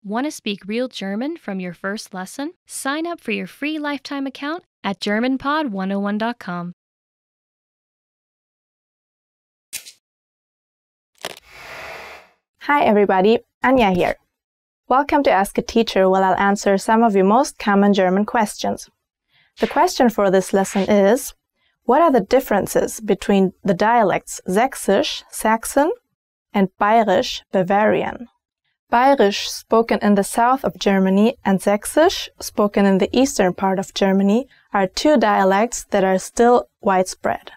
Want to speak real German from your first lesson? Sign up for your free lifetime account at GermanPod101.com. Hi everybody, Anja here. Welcome to Ask a Teacher, where I'll answer some of your most common German questions. The question for this lesson is, what are the differences between the dialects Sächsisch, Saxon, and Bayerisch, Bavarian? Bayerisch, spoken in the south of Germany, and Sächsisch, spoken in the eastern part of Germany, are two dialects that are still widespread.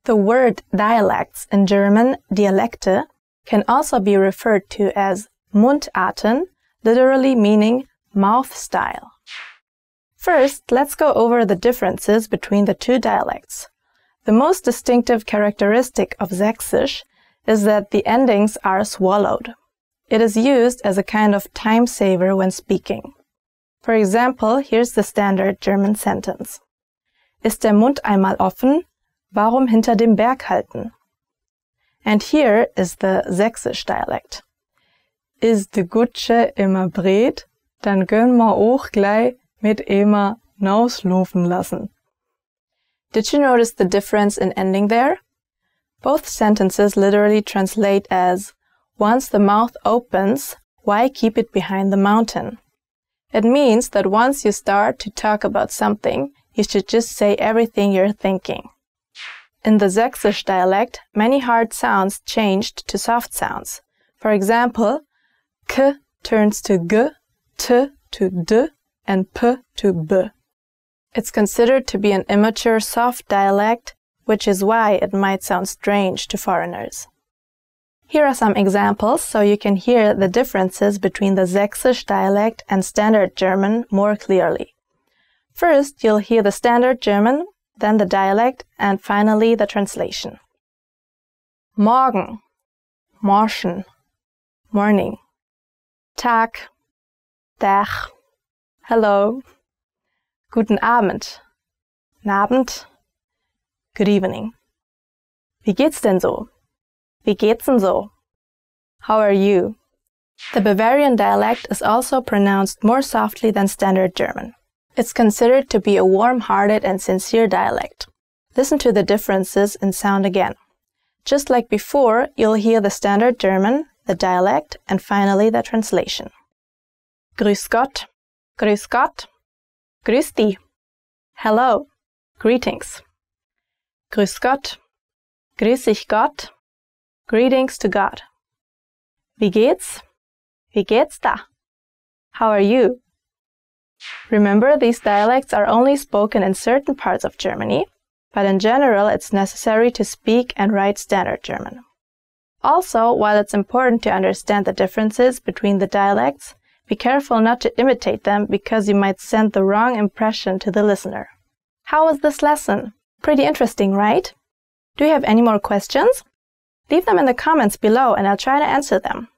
The word dialects in German, Dialekte, can also be referred to as Mundarten, literally meaning mouth style. First, let's go over the differences between the two dialects. The most distinctive characteristic of Sächsisch is that the endings are swallowed. It is used as a kind of time saver when speaking. For example, here's the standard German sentence. Ist der Mund einmal offen? Warum hinter dem Berg halten? And here is the Sächsisch dialect. Ist de Gutsche immer bret? Dann gönn ma auch gleich mit immer nauslaufen lassen. Did you notice the difference in ending there? Both sentences literally translate as, once the mouth opens, why keep it behind the mountain? It means that once you start to talk about something, you should just say everything you're thinking. In the Sächsisch dialect, many hard sounds changed to soft sounds. For example, k turns to g, t to d, and p to b. It's considered to be an immature soft dialect, which is why it might sound strange to foreigners. Here are some examples so you can hear the differences between the Sächsisch dialect and Standard German more clearly. First, you'll hear the Standard German, then the dialect, and finally the translation. Morgen, morgen, morning. Tag, Tag, hello. Guten Abend, Abend, good evening. Wie geht's denn so? Wie geht's denn so? How are you? The Bavarian dialect is also pronounced more softly than Standard German. It's considered to be a warm-hearted and sincere dialect. Listen to the differences in sound again. Just like before, you'll hear the Standard German, the dialect, and finally the translation. Grüß Gott, grüß Gott, grüß di. Hello, greetings. Grüß Gott, grüß ich Gott, greetings to God. Wie geht's? Wie geht's da? How are you? Remember, these dialects are only spoken in certain parts of Germany, but in general it's necessary to speak and write Standard German. Also, while it's important to understand the differences between the dialects, be careful not to imitate them because you might send the wrong impression to the listener. How was this lesson? Pretty interesting, right? Do you have any more questions? Leave them in the comments below and I'll try to answer them.